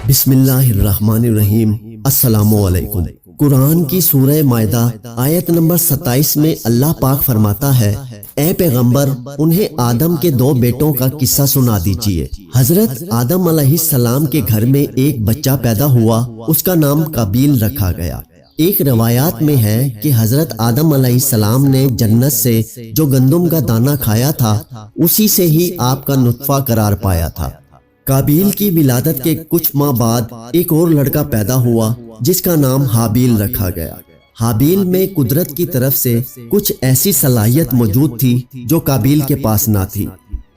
بسم اللہ الرحمن الرحیم۔ السلام علیکم۔ قرآن کی سورہ مائدہ آیت نمبر 27 میں اللہ پاک فرماتا ہے، اے پیغمبر انہیں آدم کے 2 بیٹوں کا قصہ سنا دیجئے۔ حضرت آدم علیہ السلام کے گھر میں ایک بچہ پیدا ہوا، اس کا نام قابیل رکھا گیا۔ ایک روایات میں ہے کہ حضرت آدم علیہ السلام نے جنت سے جو گندم کا دانہ کھایا تھا اسی سے ہی آپ کا نطفہ قرار پایا تھا۔ قابیل کی ولادت کے کچھ ماہ بعد ایک اور لڑکا پیدا ہوا جس کا نام حابیل رکھا گیا۔ حابیل میں قدرت کی طرف سے کچھ ایسی صلاحیت موجود تھی جو قابیل کے پاس نہ تھی۔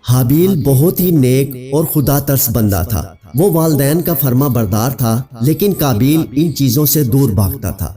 حابیل بہت ہی نیک اور خدا ترس بندہ تھا، وہ والدین کا فرما بردار تھا، لیکن قابیل ان چیزوں سے دور بھاگتا تھا۔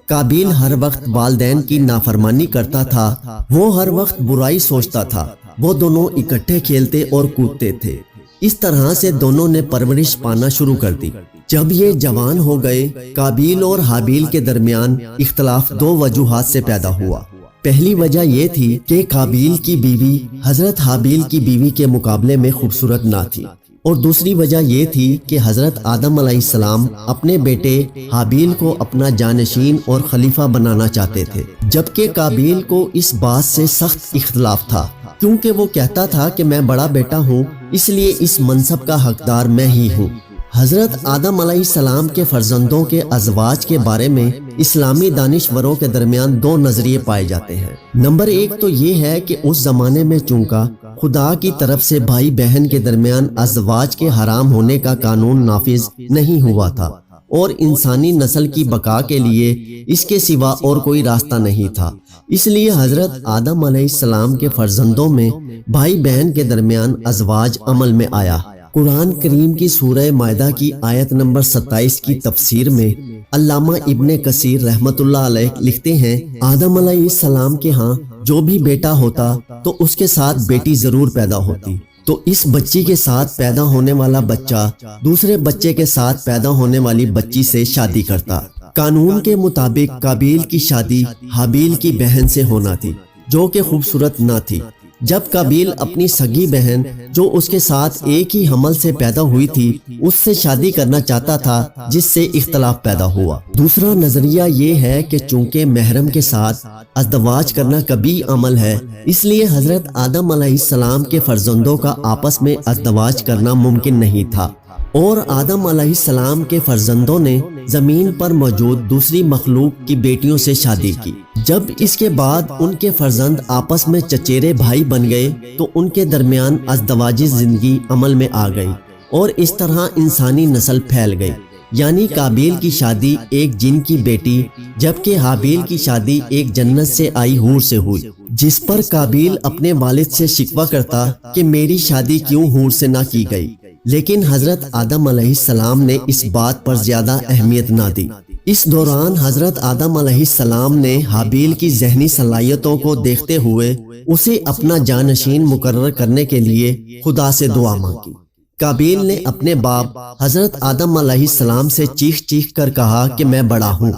قابیل ہر وقت والدین کی نافرمانی کرتا تھا، وہ ہر وقت برائی سوچتا تھا۔ وہ دونوں اکٹھے کھیلتے اور کودتے تھے۔ اس طرح سے دونوں نے پرورش پانا شروع کر دی۔ جب یہ جوان ہو گئے، قابیل اور حابیل کے درمیان اختلاف 2 وجوہات سے پیدا ہوا۔ پہلی وجہ یہ تھی کہ قابیل کی بیوی حضرت حابیل کی بیوی کے مقابلے میں خوبصورت نہ تھی، اور دوسری وجہ یہ تھی کہ حضرت آدم علیہ السلام اپنے بیٹے حابیل کو اپنا جانشین اور خلیفہ بنانا چاہتے تھے، جبکہ قابیل کو اس بات سے سخت اختلاف تھا، کیونکہ وہ کہتا تھا کہ میں بڑا بیٹا ہوں، اس لیے اس منصب کا حقدار میں ہی ہوں۔ حضرت آدم علیہ السلام کے فرزندوں کے ازواج کے بارے میں اسلامی دانشوروں کے درمیان 2 نظریے پائے جاتے ہیں۔ نمبر 1 تو یہ ہے کہ اس زمانے میں چونکہ خدا کی طرف سے بھائی بہن کے درمیان ازواج کے حرام ہونے کا قانون نافذ نہیں ہوا تھا، اور انسانی نسل کی بقا کے لیے اس کے سوا اور کوئی راستہ نہیں تھا، اس لیے حضرت آدم علیہ السلام کے فرزندوں میں بھائی بہن کے درمیان ازواج عمل میں آیا۔ قرآن کریم کی سورہ مائدہ کی آیت نمبر 27 کی تفسیر میں علامہ ابن کثیر رحمۃ اللہ علیہ لکھتے ہیں، آدم علیہ السلام کے ہاں جو بھی بیٹا ہوتا تو اس کے ساتھ بیٹی ضرور پیدا ہوتی، تو اس بچی کے ساتھ پیدا ہونے والا بچہ دوسرے بچے کے ساتھ پیدا ہونے والی بچی سے شادی کرتا۔ قانون کے مطابق قابیل کی شادی حابیل کی بہن سے ہونا تھی جو کہ خوبصورت نہ تھی۔ جب قابیل اپنی سگی بہن جو اس کے ساتھ ایک ہی حمل سے پیدا ہوئی تھی اس سے شادی کرنا چاہتا تھا، جس سے اختلاف پیدا ہوا۔ دوسرا نظریہ یہ ہے کہ چونکہ محرم کے ساتھ ازدواج کرنا کبھی عمل ہے، اس لیے حضرت آدم علیہ السلام کے فرزندوں کا آپس میں ازدواج کرنا ممکن نہیں تھا، اور آدم علیہ السلام کے فرزندوں نے زمین پر موجود دوسری مخلوق کی بیٹیوں سے شادی کی۔ جب اس کے بعد ان کے فرزند آپس میں چچیرے بھائی بن گئے تو ان کے درمیان ازدواجی زندگی عمل میں آ گئی، اور اس طرح انسانی نسل پھیل گئی۔ یعنی قابیل کی شادی ایک جن کی بیٹی جبکہ حابیل کی شادی ایک جنت سے آئی حور سے ہوئی، جس پر قابیل اپنے والد سے شکوہ کرتا کہ میری شادی کیوں حور سے نہ کی گئی، لیکن حضرت آدم علیہ السلام نے اس بات پر زیادہ اہمیت نہ دی۔ اس دوران حضرت آدم علیہ السلام نے حابیل کی ذہنی صلاحیتوں کو دیکھتے ہوئے اسے اپنا جانشین مقرر کرنے کے لیے خدا سے دعا مانگی۔ قابیل نے اپنے باپ حضرت آدم علیہ السلام سے چیخ چیخ کر کہا کہ میں بڑا ہوں،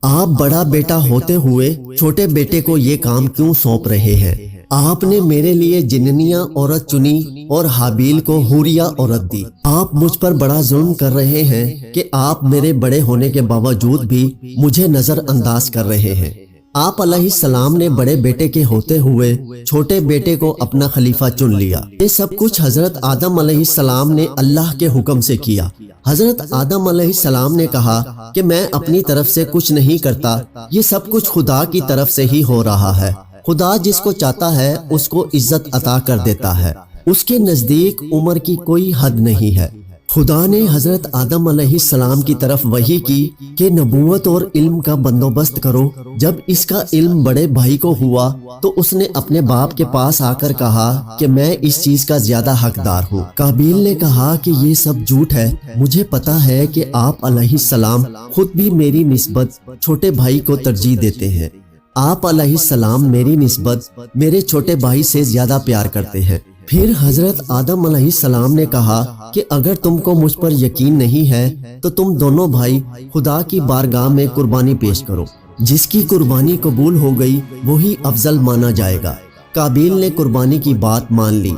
آپ بڑا بیٹا ہوتے ہوئے چھوٹے بیٹے کو یہ کام کیوں سونپ رہے ہیں؟ آپ نے میرے لیے جننیہ عورت چنی اور حابیل کو حوریہ عورت دی۔ آپ مجھ پر بڑا ظلم کر رہے ہیں کہ آپ میرے بڑے ہونے کے باوجود بھی مجھے نظر انداز کر رہے ہیں۔ آپ علیہ السلام نے بڑے بیٹے کے ہوتے ہوئے چھوٹے بیٹے کو اپنا خلیفہ چن لیا۔ یہ سب کچھ حضرت آدم علیہ السلام نے اللہ کے حکم سے کیا۔ حضرت آدم علیہ السلام نے کہا کہ میں اپنی طرف سے کچھ نہیں کرتا، یہ سب کچھ خدا کی طرف سے ہی ہو رہا ہے۔ خدا جس کو چاہتا ہے اس کو عزت عطا کر دیتا ہے، اس کے نزدیک عمر کی کوئی حد نہیں ہے۔ خدا نے حضرت آدم علیہ السلام کی طرف وحی کی کہ نبوت اور علم کا بندوبست کرو۔ جب اس کا علم بڑے بھائی کو ہوا تو اس نے اپنے باپ کے پاس آ کر کہا کہ میں اس چیز کا زیادہ حقدار ہوں۔ قابیل نے کہا کہ یہ سب جھوٹ ہے، مجھے پتا ہے کہ آپ علیہ السلام خود بھی میری نسبت چھوٹے بھائی کو ترجیح دیتے ہیں، آپ علیہ السلام میری نسبت میرے چھوٹے بھائی سے زیادہ پیار کرتے ہیں۔ پھر حضرت آدم علیہ السلام نے کہا کہ اگر تم کو مجھ پر یقین نہیں ہے تو تم دونوں بھائی خدا کی بارگاہ میں قربانی پیش کرو، جس کی قربانی قبول ہو گئی وہی افضل مانا جائے گا۔ قابیل نے قربانی کی بات مان لی۔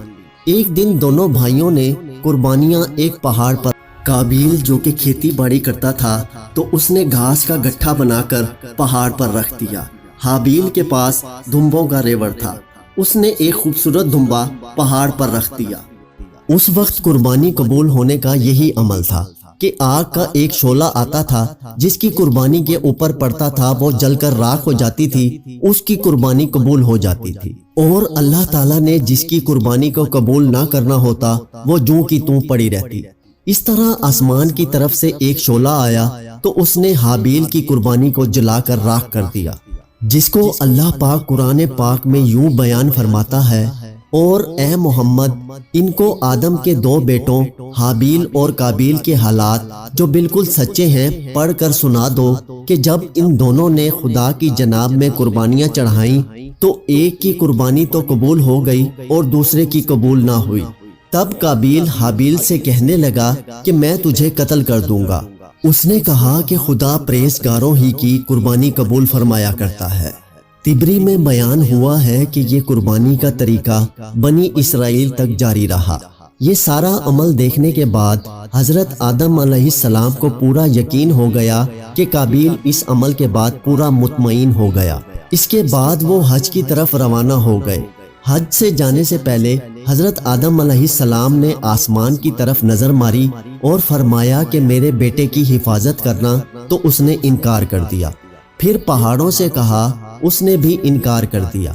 ایک دن دونوں بھائیوں نے قربانیاں ایک پہاڑ پر کابیل جو کہ کھیتی باڑی کرتا تھا تو اس نے گھاس کا گٹھا بنا کر پہاڑ پر رکھ دیا۔ حابیل کے پاس دمبوں کا ریوڑ تھا، اس نے ایک خوبصورت دمبا پہاڑ پر رکھ دیا۔ اس وقت قربانی قبول ہونے کا یہی عمل تھا کہ آگ کا ایک شعلہ آتا تھا، جس کی قربانی کے اوپر پڑتا تھا وہ جل کر راکھ ہو جاتی تھی، اس کی قربانی قبول ہو جاتی تھی۔ اور اللہ تعالیٰ نے جس کی قربانی کو قبول نہ کرنا ہوتا وہ جوں کی توں پڑی رہتی۔ اس طرح آسمان کی طرف سے ایک شعلہ آیا تو اس نے حابیل کی قربانی کو جلا کر راکھ کر دیا، جس کو اللہ پاک قرآن پاک میں یوں بیان فرماتا ہے، اور اے محمد ان کو آدم کے دو بیٹوں حابیل اور کابیل کے حالات جو بالکل سچے ہیں پڑھ کر سنا دو کہ جب ان دونوں نے خدا کی جناب میں قربانیاں چڑھائیں تو ایک کی قربانی تو قبول ہو گئی اور دوسرے کی قبول نہ ہوئی۔ تب کابیل حابیل سے کہنے لگا کہ میں تجھے قتل کر دوں گا۔ اس نے کہا کہ خدا پرہیزگاروں ہی کی قربانی قبول فرمایا کرتا ہے۔ تبری میں بیان ہوا ہے کہ یہ قربانی کا طریقہ بنی اسرائیل تک جاری رہا۔ یہ سارا عمل دیکھنے کے بعد حضرت آدم علیہ السلام کو پورا یقین ہو گیا کہ کابیل اس عمل کے بعد پورا مطمئن ہو گیا۔ اس کے بعد وہ حج کی طرف روانہ ہو گئے۔ حج سے جانے سے پہلے حضرت آدم علیہ السلام نے آسمان کی طرف نظر ماری اور فرمایا کہ میرے بیٹے کی حفاظت کرنا، تو اس نے انکار کر دیا۔ پھر پہاڑوں سے کہا، اس نے بھی انکار کر دیا۔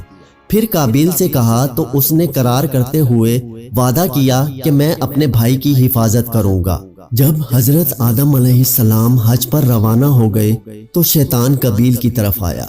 پھر کابیل سے کہا تو اس نے قرار کرتے ہوئے وعدہ کیا کہ میں اپنے بھائی کی حفاظت کروں گا۔ جب حضرت آدم علیہ السلام حج پر روانہ ہو گئے تو شیطان کابیل کی طرف آیا۔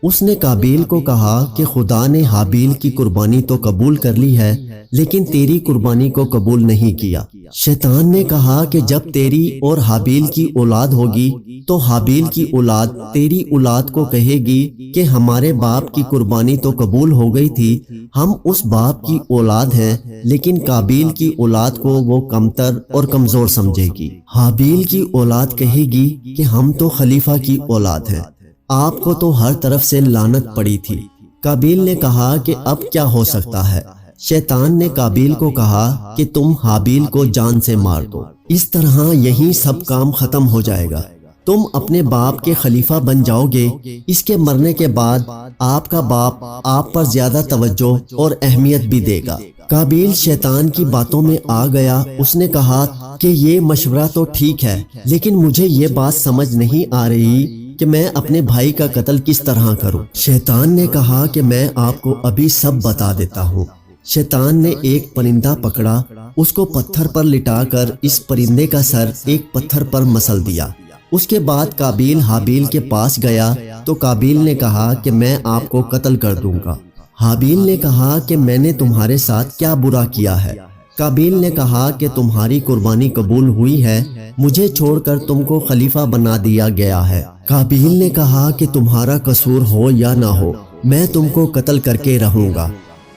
اس نے کابیل کو کہا کہ خدا نے حابیل کی قربانی تو قبول کر لی ہے لیکن تیری قربانی کو قبول نہیں کیا۔ شیطان نے کہا کہ جب تیری اور حابیل کی اولاد ہوگی تو حابیل کی اولاد تیری اولاد کو کہے گی کہ ہمارے باپ کی قربانی تو قبول ہو گئی تھی، ہم اس باپ کی اولاد ہیں، لیکن کابیل کی اولاد کو وہ کمتر اور کمزور سمجھے گی۔ حابیل کی اولاد کہے گی کہ ہم تو خلیفہ کی اولاد ہیں، آپ کو تو ہر طرف سے لعنت پڑی تھی۔ کابیل نے کہا کہ اب کیا ہو سکتا ہے؟ شیطان نے کابیل کو کہا کہ تم حابیل کو جان سے مار دو، اس طرح یہی سب کام ختم ہو جائے گا، تم اپنے باپ کے خلیفہ بن جاؤ گے۔ اس کے مرنے کے بعد آپ کا باپ آپ پر زیادہ توجہ اور اہمیت بھی دے گا۔ کابیل شیطان کی باتوں میں آ گیا۔ اس نے کہا کہ یہ مشورہ تو ٹھیک ہے، لیکن مجھے یہ بات سمجھ نہیں آ رہی کہ میں اپنے بھائی کا قتل کس طرح کروں۔ شیطان نے کہا کہ میں آپ کو ابھی سب بتا دیتا ہوں۔ شیطان نے ایک پرندہ پکڑا، اس کو پتھر پر لٹا کر اس پرندے کا سر ایک پتھر پر مسل دیا۔ اس کے بعد کابیل حابیل کے پاس گیا تو کابیل نے کہا کہ میں آپ کو قتل کر دوں گا۔ حابیل نے کہا کہ میں نے تمہارے ساتھ کیا برا کیا ہے؟ کابیل نے کہا کہ تمہاری قربانی قبول ہوئی ہے، مجھے چھوڑ کر تم کو خلیفہ بنا دیا گیا ہے۔ کابیل نے کہا کہ تمہارا قصور ہو یا نہ ہو، میں تم کو قتل کر کے رہوں گا۔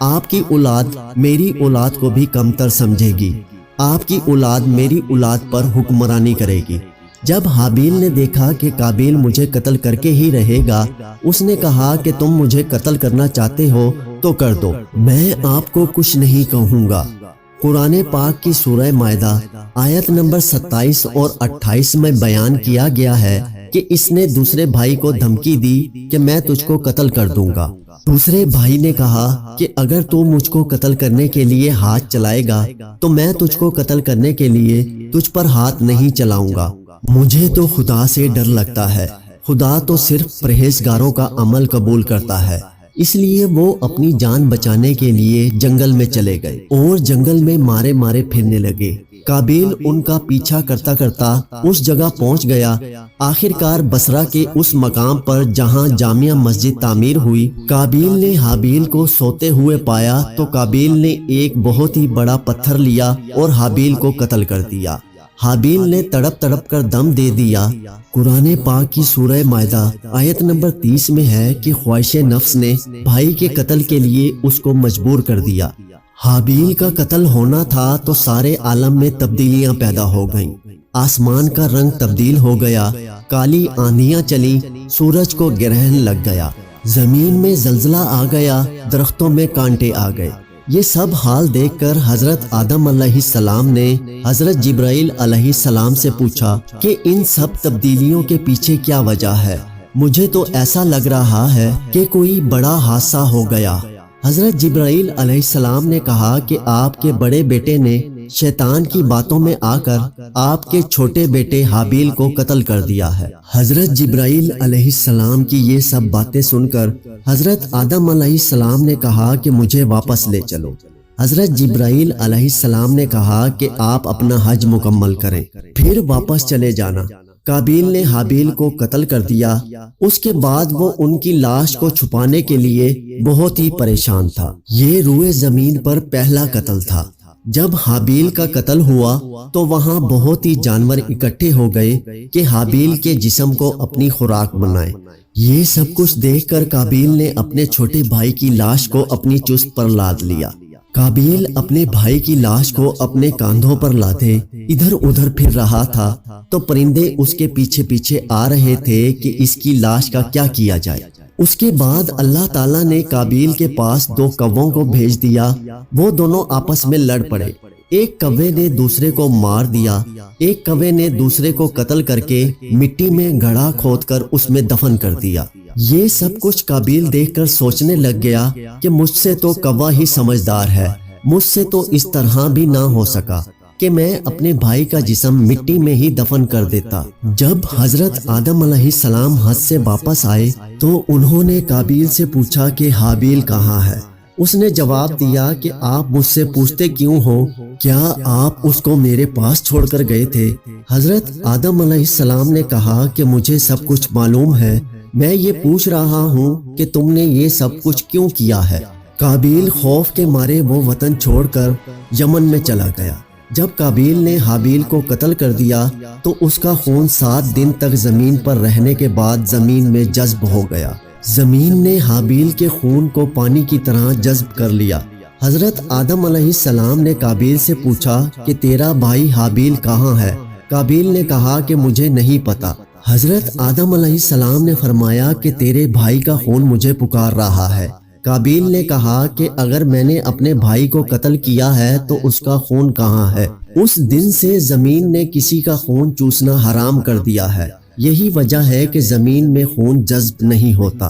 آپ کی اولاد میری اولاد کو بھی کمتر سمجھے گی، آپ کی اولاد میری اولاد پر حکمرانی کرے گی۔ جب حابیل نے دیکھا کہ کابیل مجھے قتل کر کے ہی رہے گا، اس نے کہا کہ تم مجھے قتل کرنا چاہتے ہو تو کر دو، میں آپ کو کچھ نہیں کہوں گا۔ قرآن پاک کی سورہ مائدہ آیت نمبر 27 اور 28 میں بیان کیا گیا ہے کہ اس نے دوسرے بھائی کو دھمکی دی کہ میں تجھ کو قتل کر دوں گا۔ دوسرے بھائی نے کہا کہ اگر تو مجھ کو قتل کرنے کے لیے ہاتھ چلائے گا تو میں تجھ کو قتل کرنے کے لیے تجھ پر ہاتھ نہیں چلاؤں گا۔ مجھے تو خدا سے ڈر لگتا ہے، خدا تو صرف پرہیزگاروں کا عمل قبول کرتا ہے۔ اس لیے وہ اپنی جان بچانے کے لیے جنگل میں چلے گئے اور جنگل میں مارے مارے پھرنے لگے۔ کابیل ان کا پیچھا کرتا کرتا اس جگہ پہنچ گیا۔ آخر کار بصرہ کے اس مقام پر جہاں جامع مسجد تعمیر ہوئی، کابیل نے حابیل کو سوتے ہوئے پایا تو کابیل نے ایک بہت ہی بڑا پتھر لیا اور حابیل کو قتل کر دیا۔ حابیل نے تڑپ تڑپ کر دم دے دیا۔ قرآن پاک کی سورہ مائدہ آیت نمبر 30 میں ہے کہ خواہش نفس نے بھائی کے قتل کے لیے اس کو مجبور کر دیا۔ حابیل کا قتل ہونا تھا تو سارے عالم میں تبدیلیاں پیدا ہو گئیں۔ آسمان کا رنگ تبدیل ہو گیا، کالی آندھیاں چلیں، سورج کو گرہن لگ گیا، زمین میں زلزلہ آ گیا، درختوں میں کانٹے آ گئے، یہ سب حال دیکھ کر حضرت آدم علیہ السلام نے حضرت جبرائیل علیہ السلام سے پوچھا کہ ان سب تبدیلیوں کے پیچھے کیا وجہ ہے؟ مجھے تو ایسا لگ رہا ہے کہ کوئی بڑا حادثہ ہو گیا۔ حضرت جبرائیل علیہ السلام نے کہا کہ آپ کے بڑے بیٹے نے شیطان کی باتوں میں آ کر آپ کے چھوٹے بیٹے حابیل کو قتل کر دیا ہے۔ حضرت جبرائیل علیہ السلام کی یہ سب باتیں سن کر حضرت آدم علیہ السلام نے کہا کہ مجھے واپس لے چلو۔ حضرت جبرائیل علیہ السلام نے کہا کہ آپ اپنا حج مکمل کریں، پھر واپس چلے جانا۔ قابیل نے حابیل کو قتل کر دیا۔ اس کے بعد وہ ان کی لاش کو چھپانے کے لیے بہت ہی پریشان تھا۔ یہ روئے زمین پر پہلا قتل تھا۔ جب حابیل کا قتل ہوا تو وہاں بہت ہی جانور اکٹھے ہو گئے کہ حابیل کے جسم کو اپنی خوراک بنائیں۔ یہ سب کچھ دیکھ کر قابیل نے اپنے چھوٹے بھائی کی لاش کو اپنی چست پر لاد لیا۔ قابیل اپنے بھائی کی لاش کو اپنے کاندھوں پر لادے ادھر ادھر پھر رہا تھا تو پرندے اس کے پیچھے پیچھے آ رہے تھے کہ اس کی لاش کا کیا کیا جائے۔ اس کے بعد اللہ تعالیٰ نے قابیل کے پاس 2 کووں کو بھیج دیا۔ وہ دونوں آپس میں لڑ پڑے۔ ایک کوے نے دوسرے کو مار دیا، ایک کوے نے دوسرے کو قتل کر کے مٹی میں گڑھا کھود کر اس میں دفن کر دیا۔ یہ سب کچھ قابیل دیکھ کر سوچنے لگ گیا کہ مجھ سے تو کوا ہی سمجھدار ہے، مجھ سے تو اس طرح بھی نہ ہو سکا کہ میں اپنے بھائی کا جسم مٹی میں ہی دفن کر دیتا۔ جب حضرت آدم علیہ السلام حج سے واپس آئے تو انہوں نے قابیل سے پوچھا کہ حابیل کہاں ہے؟ اس نے جواب دیا کہ آپ مجھ سے پوچھتے کیوں ہو؟ کیا آپ اس کو میرے پاس چھوڑ کر گئے تھے؟ حضرت آدم علیہ السلام نے کہا کہ مجھے سب کچھ معلوم ہے، میں یہ پوچھ رہا ہوں کہ تم نے یہ سب کچھ کیوں کیا ہے؟ قابیل خوف کے مارے وہ وطن چھوڑ کر یمن میں چلا گیا۔ جب قابیل نے حابیل کو قتل کر دیا تو اس کا خون 7 دن تک زمین پر رہنے کے بعد زمین میں جذب ہو گیا۔ زمین نے حابیل کے خون کو پانی کی طرح جذب کر لیا۔ حضرت آدم علیہ السلام نے قابیل سے پوچھا کہ تیرا بھائی حابیل کہاں ہے؟ قابیل نے کہا کہ مجھے نہیں پتا۔ حضرت آدم علیہ السلام نے فرمایا کہ تیرے بھائی کا خون مجھے پکار رہا ہے۔ قابیل نے کہا کہ اگر میں نے اپنے بھائی کو قتل کیا ہے تو اس کا خون کہاں ہے؟ اس دن سے زمین نے کسی کا خون چوسنا حرام کر دیا ہے۔ یہی وجہ ہے کہ زمین میں خون جذب نہیں ہوتا۔